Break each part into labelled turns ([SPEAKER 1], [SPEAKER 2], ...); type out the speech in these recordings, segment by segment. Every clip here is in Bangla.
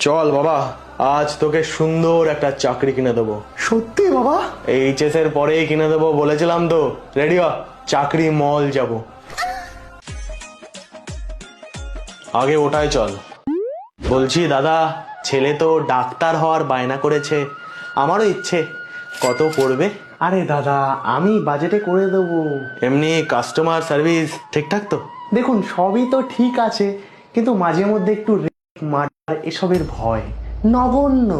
[SPEAKER 1] চল বাবা, আজ তোকে সুন্দর একটা চাকরি কিনে দেবো।
[SPEAKER 2] সত্যি বাবা?
[SPEAKER 1] এইচএস এর পরেই কিনে দেবো বলেছিলাম তো। রেডি হ, চাকরি মল যাব। আগে ওটাই চল। বলছি দাদা, ছেলে তো ডাক্তার হওয়ার বায়না করেছে, আমারও ইচ্ছে। কত পড়বে?
[SPEAKER 2] আরে দাদা, আমি বাজেটে করে দেবো।
[SPEAKER 1] এমনি কাস্টমার সার্ভিস ঠিকঠাক তো?
[SPEAKER 2] দেখুন, সবই তো ঠিক আছে, কিন্তু মাঝে মধ্যে একটু মার্ডার এসবের ভয় নগণ্য।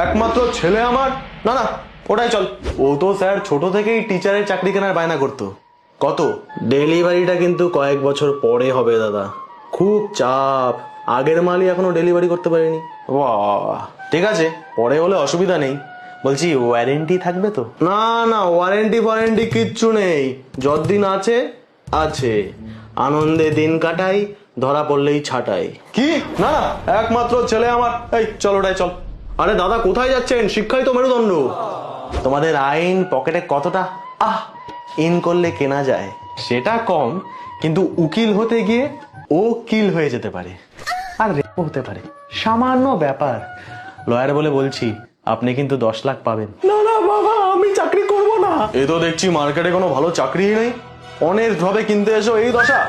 [SPEAKER 1] একমাত্র ছেলে আমার? না না, ওটাই চল। ও তো স্যার ছোট থেকেই টিচারের চাকরি কেনার বায়না করতো। কত? ডেলিভারিটা কিন্তু কয়েক বছর পরে হবে দাদা, খুব চাপ। আগের মালই এখনো ডেলিভারি করতে পারিনি। বাহ, ঠিক আছে, পরে হলে অসুবিধা নেই। বলছি ওয়ারেন্টি থাকবে তো? না না, ওয়ারেন্টি কিচ্ছু নেই, যতদিন আছে আছে। আনন্দে দিন কাটাই, ধরা পড়লেই ছাটাই। কি? না না, একমাত্র ছেলে আমার। এই চল, ওটাই চল। আরে দাদা, কোথায় যাচ্ছেন? শিক্ষাই তো মেরুদণ্ড। তোমাদের আইন পকেটে কতটা ইন করলে কেনা যায় সেটা কম, কিন্তু উকিল হতে গিয়ে ও কিল হয়ে যেতে পারে।
[SPEAKER 2] আর রেপও হতে পারে, সামান্য ব্যাপার।
[SPEAKER 1] লয়ার বলে বলছি, আপনি কিন্তু 10 লাখ পাবেন।
[SPEAKER 2] না না বাবা, আমি চাকরি করব না।
[SPEAKER 1] এ তো দেখছি মার্কেটে কোনো ভালো চাকরিই নেই। অনেস্ট ভাবে কিনতে এসো, এই দশা।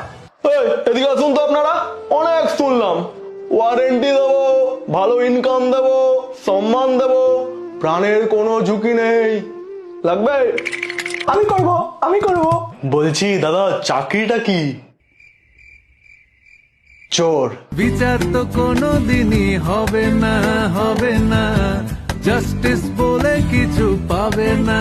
[SPEAKER 1] এই, এদিকে আসুন তো আপনারা। অনেক শুনলাম, ওয়ারেন্টি দেবো, ভালো ইনকাম দেবো, সম্মান দেবো, প্রাণের কোনো ঝুঁকি নেই। লাগবে?
[SPEAKER 2] আমি করব।
[SPEAKER 1] বলছি দাদা, চাকরিটা কি? চোর।
[SPEAKER 3] বিচার তো কোনো দিনই হবে না, জাস্টিস বলে কিছু পাবে না।